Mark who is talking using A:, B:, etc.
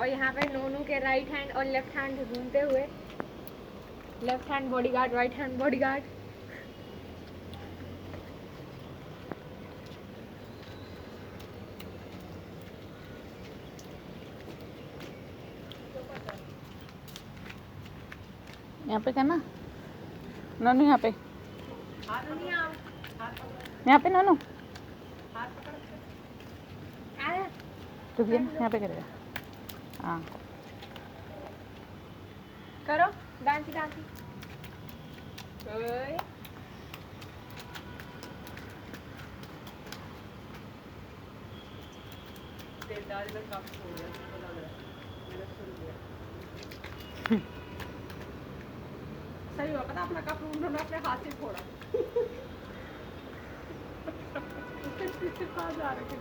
A: और यहाँ पे नोनू के राइट हैंड और लेफ्ट हैंड घूमते हुए, left hand bodyguard, right hand bodyguard.
B: यहाँ पे करना नोनू, यहाँ पे नोनू तो यहाँ पे करेगा। हाँ
A: करो डांसी डांसी। ओए
C: सही हुआ, पता अपना कप उन्होंने अपने हाथ से फोड़ा। उसके पीछे कहाँ जा रहे थे?